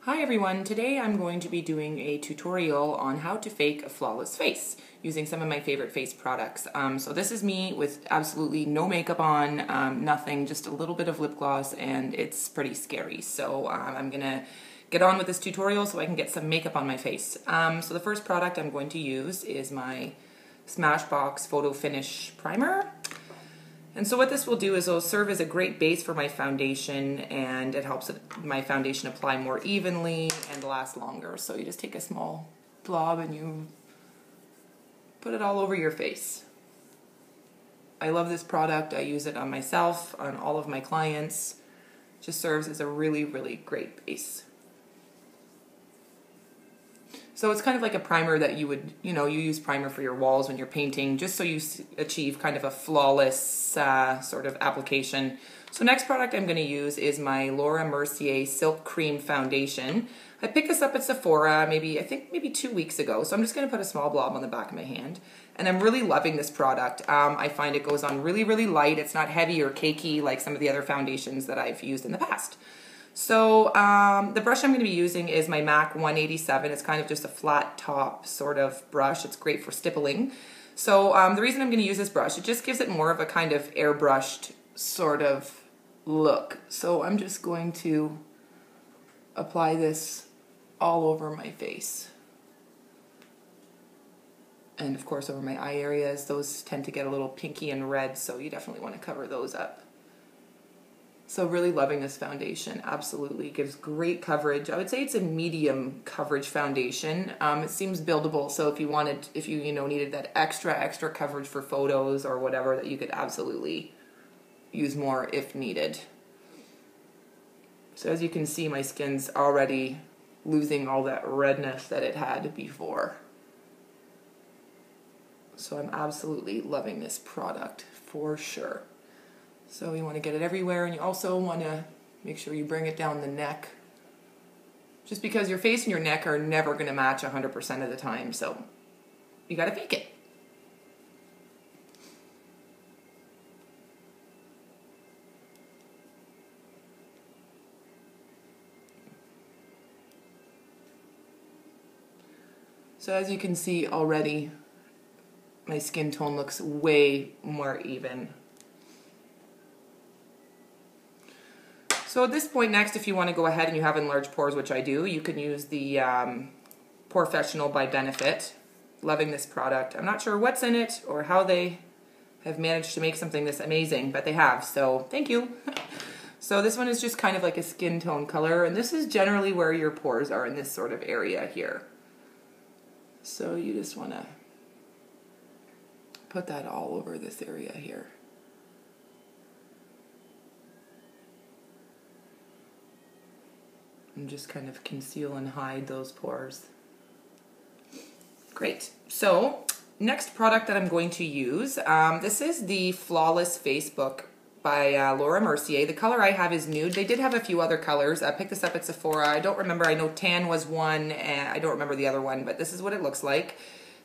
Hi everyone, today I'm going to be doing a tutorial on how to fake a flawless face using some of my favorite face products. So this is me with absolutely no makeup on, nothing, just a little bit of lip gloss, and it's pretty scary. So I'm gonna get on with this tutorial so I can get some makeup on my face. So the first product I'm going to use is my Smashbox Photo Finish Primer. And so what this will do is it'll serve as a great base for my foundation, and it helps my foundation apply more evenly and last longer. So you just take a small blob and you put it all over your face. I love this product. I use it on myself, on all of my clients. It just serves as a really, really great base. So it's kind of like a primer that you would, you use primer for your walls when you're painting, just so you achieve kind of a flawless sort of application. So next product I'm going to use is my Laura Mercier Silk Cream Foundation. I picked this up at Sephora maybe 2 weeks ago. So I'm just going to put a small blob on the back of my hand. And I'm really loving this product. I find it goes on really, really light. It's not heavy or cakey like some of the other foundations that I've used in the past. So the brush I'm going to be using is my MAC 187. It's kind of just a flat top sort of brush. It's great for stippling. So the reason I'm going to use this brush, it just gives it more of a kind of airbrushed sort of look. So I'm just going to apply this all over my face. And of course over my eye areas. Those tend to get a little pinky and red, so you definitely want to cover those up. So really loving this foundation. Absolutely gives great coverage. I would say it's a medium coverage foundation. It seems buildable, so if you needed that extra coverage for photos or whatever, that you could absolutely use more if needed. So as you can see, my skin's already losing all that redness that it had before. So I'm absolutely loving this product for sure. So you want to get it everywhere, and you also want to make sure you bring it down the neck, just because your face and your neck are never going to match 100% of the time, so you got to fake it. So as you can see already, my skin tone looks way more even. So at this point next, if you want to go ahead and you have enlarged pores, which I do, you can use the Porefessional by Benefit. Loving this product. I'm not sure what's in it or how they have managed to make something this amazing, but they have, so thank you. So this one is just kind of like a skin tone color, and this is generally where your pores are, in this sort of area here. So you just want to put that all over this area here. And just kind of conceal and hide those pores. Great. So next product that I'm going to use, this is the Flawless Face Book by Laura Mercier. The color I have is nude. They did have a few other colors. I picked this up at Sephora. I don't remember. I know tan was one, and I don't remember the other one, but this is what it looks like.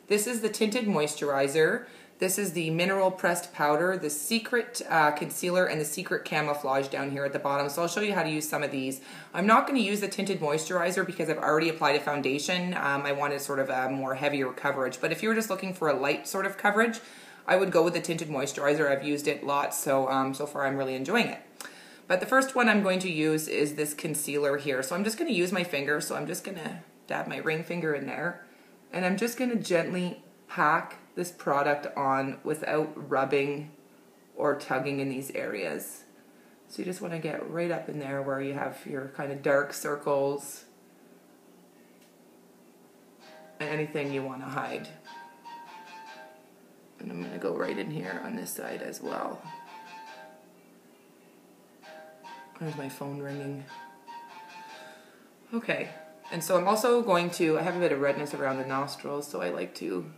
This is the tinted moisturizer. This is the mineral pressed powder, the secret concealer, and the secret camouflage down here at the bottom. So I'll show you how to use some of these. I'm not going to use the tinted moisturizer because I've already applied a foundation. I wanted sort of a more heavier coverage. But if you're just looking for a light sort of coverage, I would go with the tinted moisturizer. I've used it lots, so so far I'm really enjoying it. But the first one I'm going to use is this concealer here. So I'm just going to use my finger. So I'm just going to dab my ring finger in there. And I'm just going to gently pack this product on without rubbing or tugging in these areas. So you just want to get right up in there where you have your kind of dark circles and anything you want to hide. And I'm going to go right in here on this side as well. There's my phone ringing. Okay, and so I'm also going to, I have a bit of redness around the nostrils, so I like to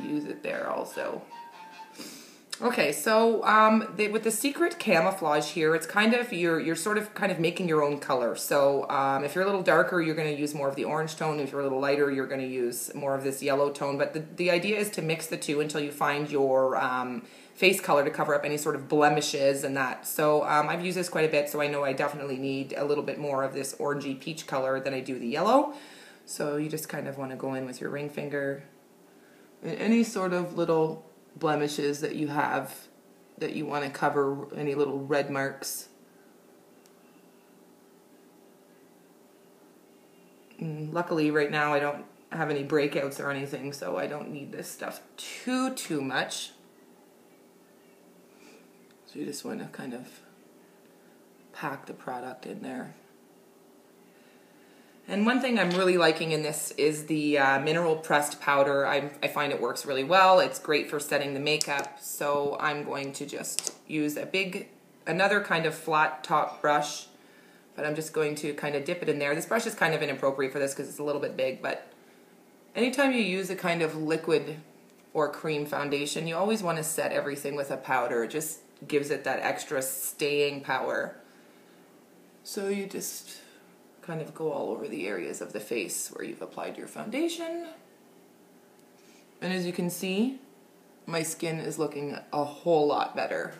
use it there also. Okay, so with the secret camouflage here, it's kind of, you're sort of kind of making your own color. So if you're a little darker, you're going to use more of the orange tone. If you're a little lighter, you're going to use more of this yellow tone. But the idea is to mix the two until you find your face color to cover up any sort of blemishes and that. So I've used this quite a bit, so I know I definitely need a little bit more of this orangey peach color than I do the yellow. So you just kind of want to go in with your ring finger. And any sort of little blemishes that you have that you want to cover, any little red marks. Luckily right now I don't have any breakouts or anything, so I don't need this stuff too much. So you just want to kind of pack the product in there. And one thing I'm really liking in this is the mineral pressed powder. I find it works really well. It's great for setting the makeup. So I'm going to just use another kind of flat top brush, but I'm just going to kind of dip it in there. This brush is kind of inappropriate for this because it's a little bit big, but anytime you use a kind of liquid or cream foundation, you always want to set everything with a powder. It just gives it that extra staying power. So you just kind of go all over the areas of the face where you've applied your foundation. And as you can see, my skin is looking a whole lot better.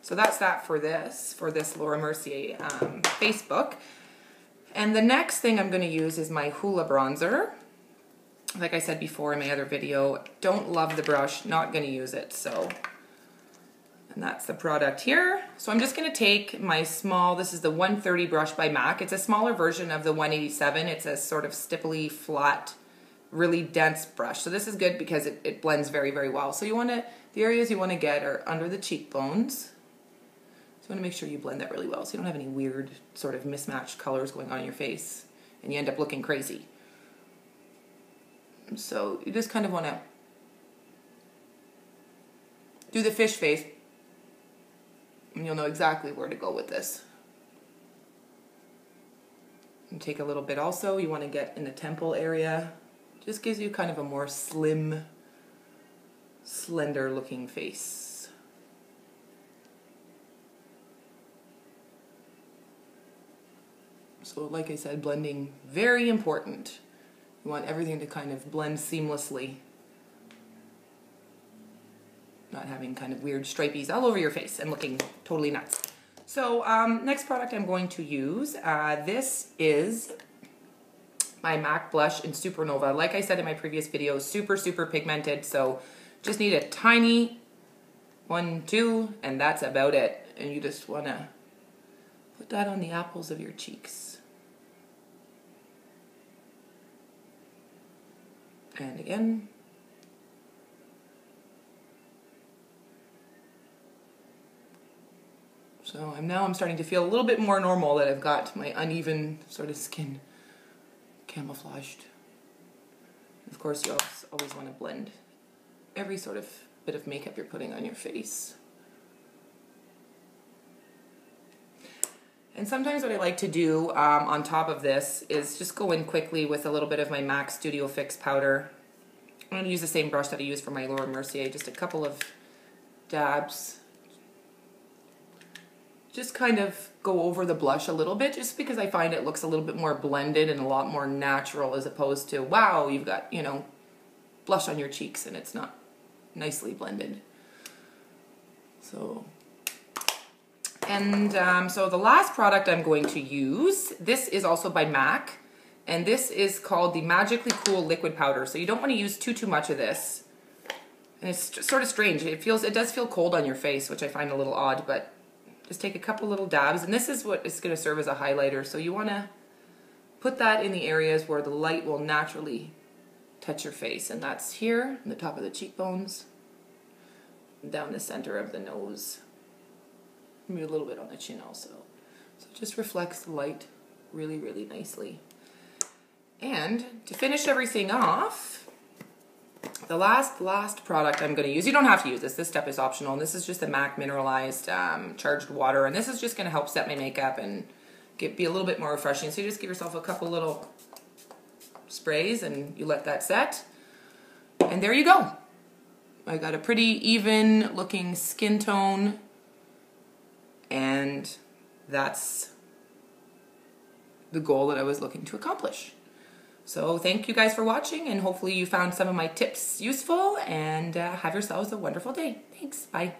So that's that for this Laura Mercier Facebook. And the next thing I'm going to use is my Hoola bronzer. Like I said before in my other video, don't love the brush, not going to use it. So, and that's the product here. So I'm just going to take my small, this is the 130 brush by MAC. It's a smaller version of the 187. It's a sort of stipply, flat, really dense brush. So this is good because it blends very, very well. So you want to, the areas you want to get are under the cheekbones. So you want to make sure you blend that really well so you don't have any weird sort of mismatched colors going on in your face and you end up looking crazy. So you just kind of want to do the fish face and you'll know exactly where to go with this. And take a little bit also, you want to get in the temple area. Just gives you kind of a more slim, slender looking face. So like I said, blending, very important. You want everything to kind of blend seamlessly. Not having kind of weird stripies all over your face and looking totally nuts. So next product I'm going to use, this is my MAC blush in Supernova. Like I said in my previous video, super, super pigmented. So just need a tiny 1, 2, and that's about it. And you just want to put that on the apples of your cheeks. And again. So I'm starting to feel a little bit more normal that I've got my uneven sort of skin camouflaged. Of course, you always want to blend every sort of bit of makeup you're putting on your face. And sometimes what I like to do on top of this is just go in quickly with a little bit of my MAC Studio Fix powder. I'm going to use the same brush that I used for my Laura Mercier, just a couple of dabs. Just kind of go over the blush a little bit, just because I find it looks a little bit more blended and a lot more natural, as opposed to, wow, you've got, you know, blush on your cheeks and it's not nicely blended. So... And so the last product I'm going to use, this is also by MAC, and this is called the Magically Cool Liquid Powder. So you don't want to use too much of this. And it's sort of strange. It does feel cold on your face, which I find a little odd, but just take a couple little dabs. And this is what is going to serve as a highlighter. So you want to put that in the areas where the light will naturally touch your face. And that's here, on the top of the cheekbones, down the center of the nose. Maybe a little bit on the chin also. So it just reflects the light really, really nicely. And to finish everything off, the last product I'm going to use, you don't have to use this step is optional, and this is just the MAC mineralized charged water, and this is just going to help set my makeup and be a little bit more refreshing. So you just give yourself a couple little sprays and you let that set, and there you go. I got a pretty even looking skin tone. And that's the goal that I was looking to accomplish. So thank you guys for watching, and hopefully you found some of my tips useful, and have yourselves a wonderful day. Thanks. Bye.